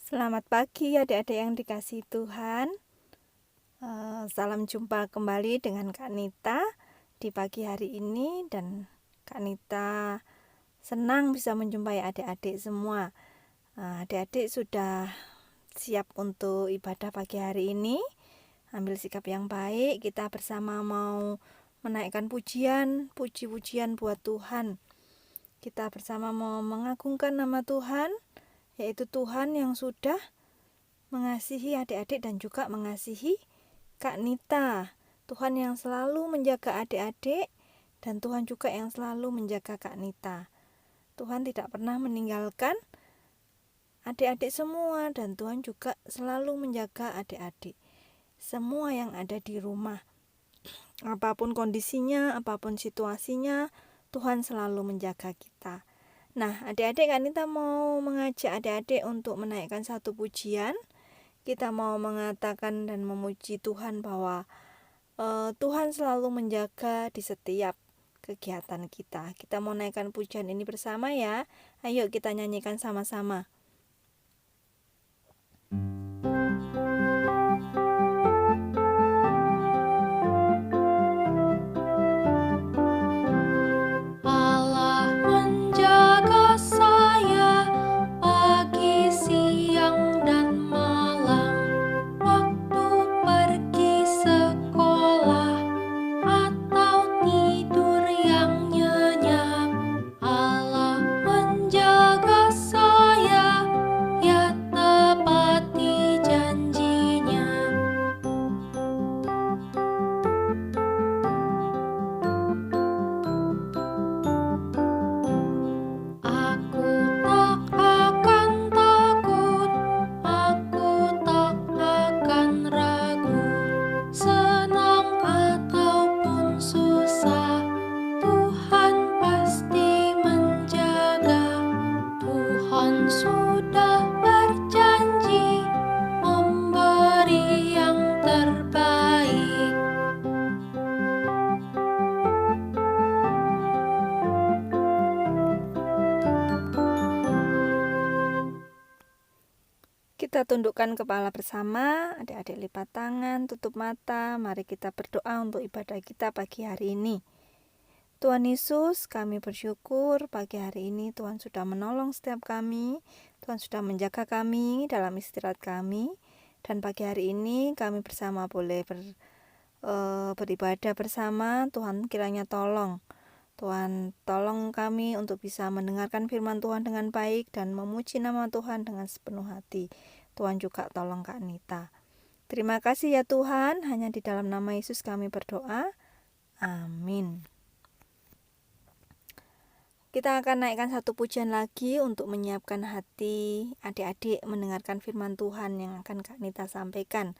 Selamat pagi adik-adik yang dikasihi Tuhan. Salam jumpa kembali dengan Kak Nita di pagi hari ini, dan Kak Nita senang bisa menjumpai adik-adik semua. Adik-adik sudah siap untuk ibadah pagi hari ini? Ambil sikap yang baik, kita bersama mau menaikkan puji-pujian buat Tuhan. Kita bersama mau mengagungkan nama Tuhan, yaitu Tuhan yang sudah mengasihi adik-adik dan juga mengasihi Kak Nita. Tuhan yang selalu menjaga adik-adik, dan Tuhan juga yang selalu menjaga Kak Nita. Tuhan tidak pernah meninggalkan adik-adik semua, dan Tuhan juga selalu menjaga adik-adik semua yang ada di rumah. Apapun kondisinya, apapun situasinya, Tuhan selalu menjaga kita. Nah, adik-adik, Kak Nita mau mengajak adik-adik untuk menaikkan satu pujian. Kita mau mengatakan dan memuji Tuhan bahwa Tuhan selalu menjaga di setiap kegiatan kita. Kita mau naikkan pujian ini bersama ya. Ayo kita nyanyikan sama-sama. Allah menjaga saya pagi, siang, dan malam, waktu pergi sekolah atau tidur yang nyenyak. Allah menjaga saya, ya tepati janjinya. Aku tak akan takut, aku tak akan ragu. Senang ataupun susah, Tuhan pasti menjaga. Tuhan sudah berjanji memberi yang terbaik. Kita tundukkan kepala bersama, adik-adik lipat tangan, tutup mata. Mari kita berdoa untuk ibadah kita pagi hari ini. Tuhan Yesus, kami bersyukur pagi hari ini Tuhan sudah menolong setiap kami. Tuhan sudah menjaga kami dalam istirahat kami. Dan pagi hari ini kami bersama boleh beribadah bersama. Tuhan kiranya tolong kami untuk bisa mendengarkan firman Tuhan dengan baik dan memuji nama Tuhan dengan sepenuh hati. Tuhan juga tolong Kak Nita. Terima kasih ya Tuhan, hanya di dalam nama Yesus kami berdoa. Amin. Kita akan naikkan satu pujian lagi untuk menyiapkan hati adik-adik mendengarkan firman Tuhan yang akan Kak Nita sampaikan.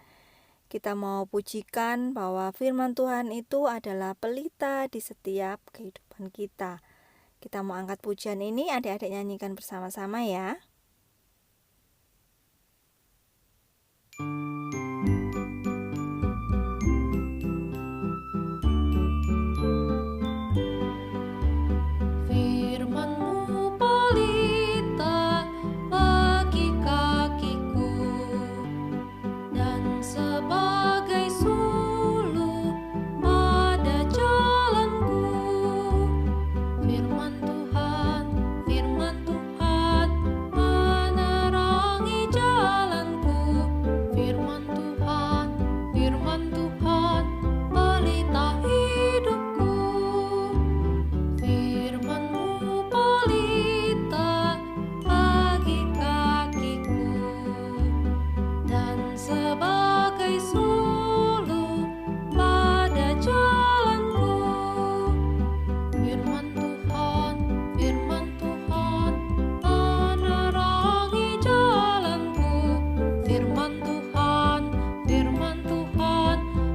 Kita mau pujikan bahwa firman Tuhan itu adalah pelita di setiap kehidupan kita. Kita mau angkat pujian ini, adik-adik nyanyikan bersama-sama ya. Firman-Mu pelita bagi kakiku dan sebagai suluh pada jalanku. Firman Tuhan menerangi jalanku. Firman Tuhan pelita hidupku. Firman-Mu pelita bagi kakiku dan sebagai suluh pada jalanku. Firman Tuhan menerangi jalanku. Firman Tuhan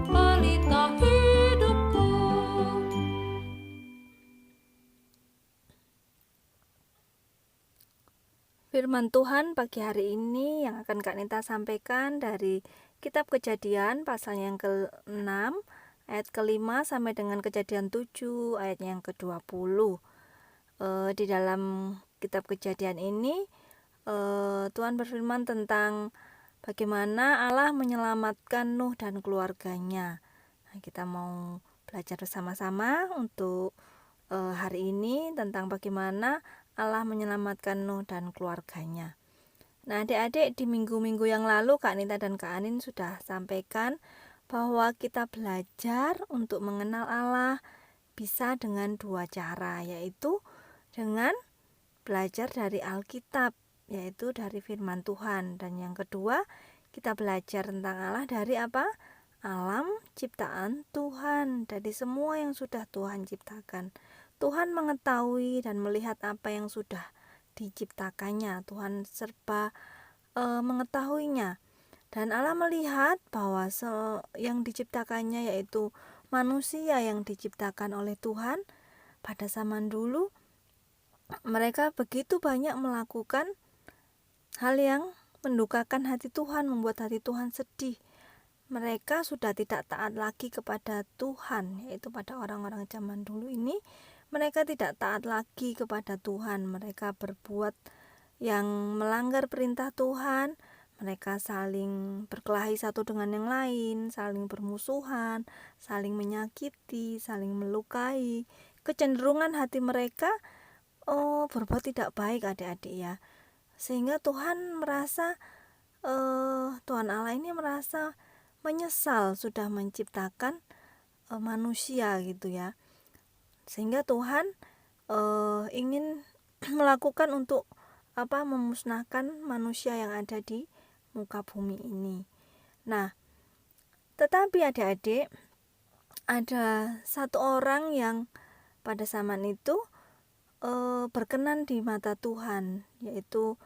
pelita hidupku. Firman Tuhan pagi hari ini yang akan Kak Nita sampaikan dari Kitab Kejadian pasal yang ke-6 ayat ke-5 sampai dengan Kejadian 7 ayat yang ke-20. Di dalam Kitab Kejadian ini Tuhan berfirman tentang bagaimana Allah menyelamatkan Nuh dan keluarganya. Nah, kita mau belajar bersama-sama untuk hari ini tentang bagaimana Allah menyelamatkan Nuh dan keluarganya. Nah, adik-adik, di minggu-minggu yang lalu Kak Nita dan Kak Anin sudah sampaikan bahwa kita belajar untuk mengenal Allah bisa dengan dua cara, yaitu dengan belajar dari Alkitab, yaitu dari firman Tuhan. Dan yang kedua, kita belajar tentang Allah dari apa? Alam ciptaan Tuhan, dari semua yang sudah Tuhan ciptakan. Tuhan mengetahui dan melihat apa yang sudah diciptakannya. Tuhan serba mengetahuinya. Dan Allah melihat bahwa yang diciptakannya yaitu manusia yang diciptakan oleh Tuhan pada zaman dulu, mereka begitu banyak melakukan hal yang mendukakan hati Tuhan, membuat hati Tuhan sedih. Mereka sudah tidak taat lagi kepada Tuhan, yaitu pada orang-orang zaman dulu ini. Mereka tidak taat lagi kepada Tuhan. Mereka berbuat yang melanggar perintah Tuhan. Mereka saling berkelahi satu dengan yang lain, saling bermusuhan, saling menyakiti, saling melukai. Kecenderungan hati mereka berbuat tidak baik, adik-adik ya. Sehingga Tuhan merasa Tuhan Allah ini merasa menyesal sudah menciptakan manusia gitu ya. Sehingga Tuhan ingin melakukan untuk memusnahkan manusia yang ada di muka bumi ini. Nah, tetapi adik-adik, ada satu orang yang pada zaman itu berkenan di mata Tuhan, yaitu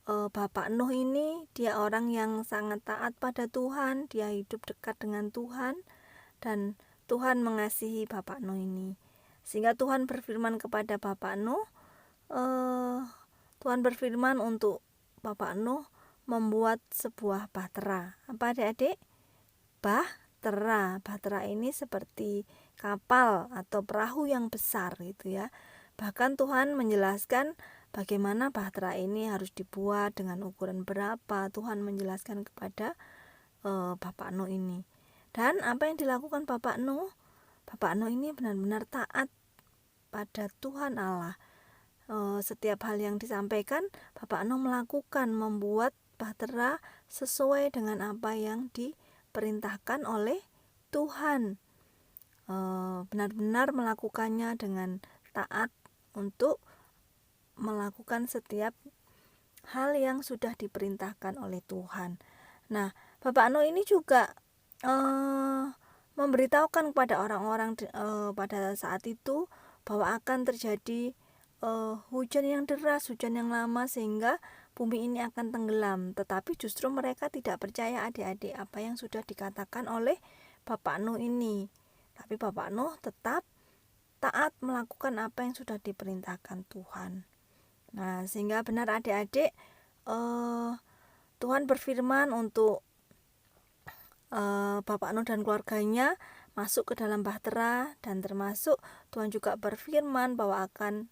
Bapak Nuh ini. Dia orang yang sangat taat pada Tuhan, dia hidup dekat dengan Tuhan, dan Tuhan mengasihi Bapak Nuh ini. Sehingga Tuhan berfirman kepada Bapak Nuh, Tuhan berfirman untuk Bapak Nuh membuat sebuah bahtera. Apa adik-adik? Bahtera. Bahtera ini seperti kapal atau perahu yang besar gitu ya. Bahkan Tuhan menjelaskan bagaimana bahtera ini harus dibuat, dengan ukuran berapa. Tuhan menjelaskan kepada Bapak Nuh ini. Dan apa yang dilakukan Bapak Nuh? Bapak Nuh ini benar-benar taat pada Tuhan Allah. Setiap hal yang disampaikan, Bapak Nuh melakukan, membuat bahtera sesuai dengan apa yang diperintahkan oleh Tuhan. Benar-benar melakukannya dengan taat untuk melakukan setiap hal yang sudah diperintahkan oleh Tuhan. Nah, Bapak Nuh ini juga memberitahukan kepada orang-orang pada saat itu bahwa akan terjadi hujan yang deras, hujan yang lama, sehingga bumi ini akan tenggelam. Tetapi justru mereka tidak percaya, adik-adik, apa yang sudah dikatakan oleh Bapak Nuh ini. Tapi Bapak Nuh tetap taat melakukan apa yang sudah diperintahkan Tuhan. Nah, sehingga benar adik-adik, Tuhan berfirman untuk Bapak Nuh dan keluarganya masuk ke dalam bahtera, dan termasuk Tuhan juga berfirman bahwa akan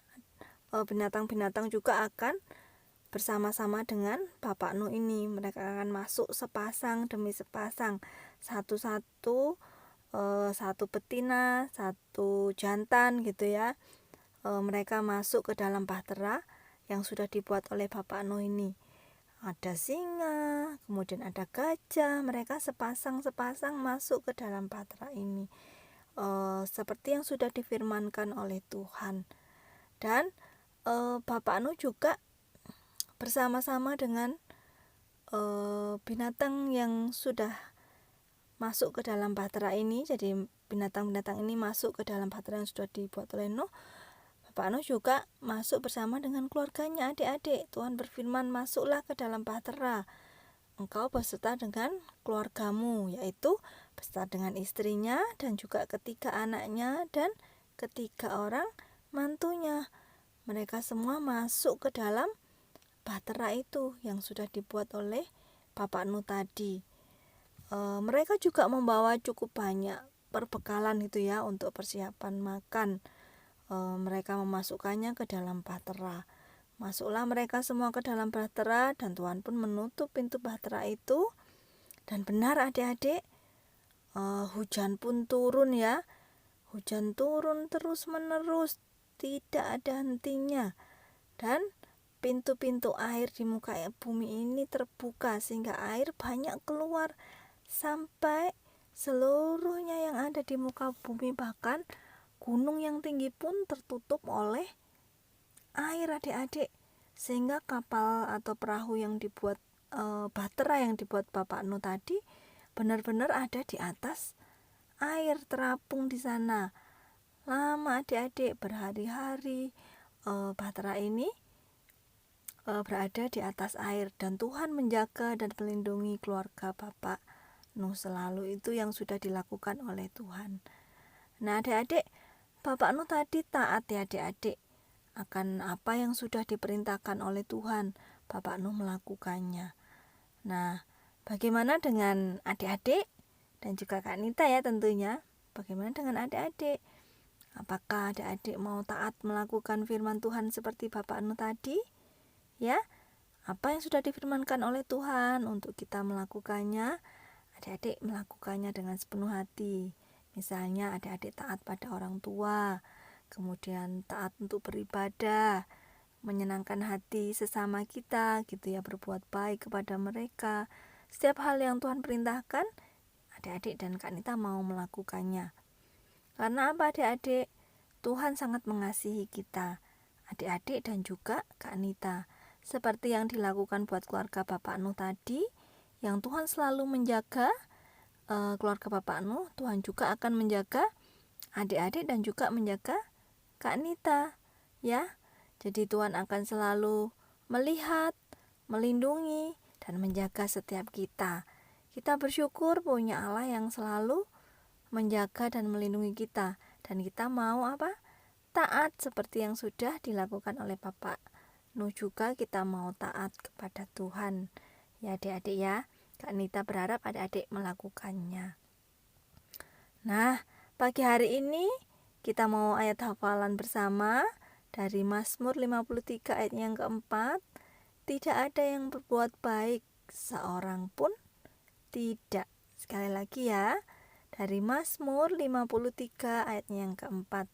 binatang-binatang juga akan bersama-sama dengan Bapak Nuh ini. Mereka akan masuk sepasang demi sepasang, satu-satu, satu betina, satu jantan gitu ya. Mereka masuk ke dalam bahtera yang sudah dibuat oleh Bapak Nuh ini. Ada singa, kemudian ada gajah. Mereka sepasang-sepasang masuk ke dalam bahtera ini, seperti yang sudah difirmankan oleh Tuhan. Dan Bapak Nuh juga bersama-sama dengan binatang yang sudah masuk ke dalam bahtera ini. Jadi binatang-binatang ini masuk ke dalam bahtera yang sudah dibuat oleh Nuh. Bapak Nuh juga masuk bersama dengan keluarganya, adik-adik. Tuhan berfirman, masuklah ke dalam bahtera, engkau beserta dengan keluargamu, yaitu beserta dengan istrinya dan juga ketiga anaknya dan ketiga orang mantunya. Mereka semua masuk ke dalam bahtera itu yang sudah dibuat oleh Bapak Nuh tadi. Mereka juga membawa cukup banyak perbekalan itu ya untuk persiapan makan. Mereka memasukkannya ke dalam bahtera. Masuklah mereka semua ke dalam bahtera, dan Tuhan pun menutup pintu bahtera itu. Dan benar adik-adik, hujan pun turun ya. Hujan turun terus-menerus, tidak ada hentinya. Dan pintu-pintu air di muka bumi ini terbuka sehingga air banyak keluar sampai seluruhnya yang ada di muka bumi, bahkan gunung yang tinggi pun tertutup oleh air adik-adik, sehingga kapal atau perahu yang dibuat bahtera yang dibuat Bapak Nuh tadi benar-benar ada di atas air, terapung di sana. Lama adik-adik, berhari-hari bahtera ini berada di atas air, dan Tuhan menjaga dan melindungi keluarga Bapak Nuh selalu. Itu yang sudah dilakukan oleh Tuhan. Nah adik-adik, Bapak Nuh tadi taat ya adik-adik akan apa yang sudah diperintahkan oleh Tuhan. Bapak Nuh melakukannya. Nah, bagaimana dengan adik-adik dan juga Kak Nita ya tentunya? Bagaimana dengan adik-adik? Apakah adik-adik mau taat melakukan firman Tuhan seperti Bapak Nuh tadi? Ya, apa yang sudah difirmankan oleh Tuhan untuk kita melakukannya? Adik-adik melakukannya dengan sepenuh hati. Misalnya adik-adik taat pada orang tua, kemudian taat untuk beribadah, menyenangkan hati sesama kita gitu ya, berbuat baik kepada mereka. Setiap hal yang Tuhan perintahkan, adik-adik dan Kak Nita mau melakukannya. Karena apa adik-adik? Tuhan sangat mengasihi kita, adik-adik dan juga Kak Nita. Seperti yang dilakukan buat keluarga Bapak Nuh tadi, yang Tuhan selalu menjaga keluarga Bapak Nuh, Tuhan juga akan menjaga adik-adik dan juga menjaga Kak Nita ya. Jadi Tuhan akan selalu melihat, melindungi, dan menjaga setiap kita. Kita bersyukur punya Allah yang selalu menjaga dan melindungi kita. Dan kita mau apa? Taat seperti yang sudah dilakukan oleh Bapak Nuh juga, kita mau taat kepada Tuhan. Ya adik-adik ya, Kak Nita berharap adik-adik melakukannya. Nah, pagi hari ini kita mau ayat hafalan bersama dari Mazmur 53 ayat yang keempat. Tidak ada yang berbuat baik, seorang pun tidak. Sekali lagi ya, dari Mazmur 53 ayat yang keempat.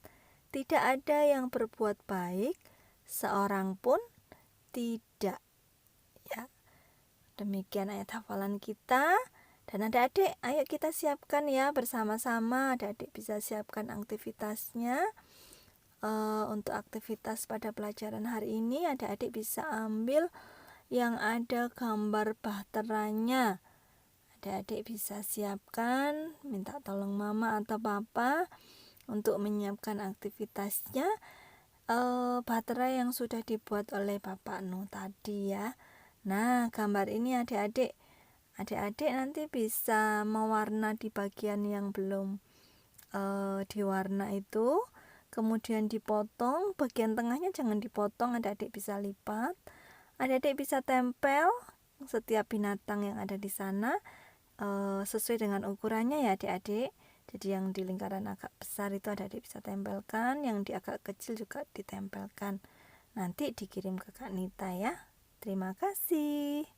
Tidak ada yang berbuat baik, seorang pun tidak. Ya, demikian ayat hafalan kita. Dan adik-adik, ayo kita siapkan ya bersama-sama. Adik-adik bisa siapkan aktivitasnya. Untuk aktivitas pada pelajaran hari ini, adik-adik bisa ambil yang ada gambar bahteranya. Adik-adik bisa siapkan, minta tolong mama atau papa untuk menyiapkan aktivitasnya. Bahtera yang sudah dibuat oleh Bapak Nuh tadi ya. Nah, gambar ini adik-adik nanti bisa mewarna di bagian yang belum diwarna itu, kemudian dipotong. Bagian tengahnya jangan dipotong, adik-adik bisa lipat, adik-adik bisa tempel setiap binatang yang ada di sana sesuai dengan ukurannya ya adik-adik. Jadi yang di lingkaran agak besar itu adik-adik bisa tempelkan, yang di agak kecil juga ditempelkan. Nanti dikirim ke Kak Nita ya. Terima kasih.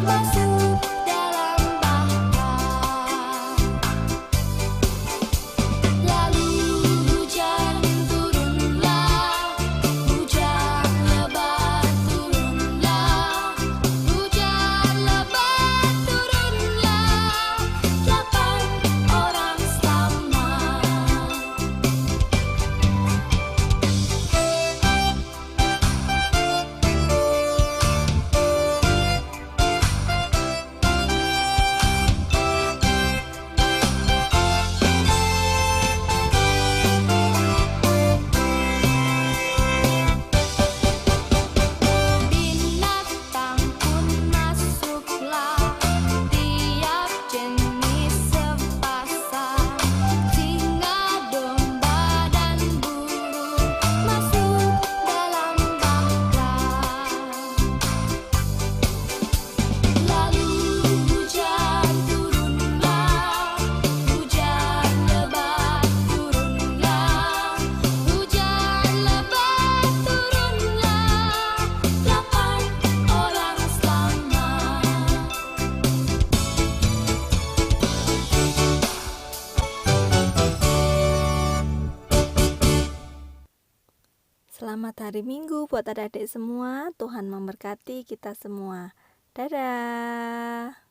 Masuk Selamat hari Minggu buat adik-adik semua. Tuhan memberkati kita semua. Dadah.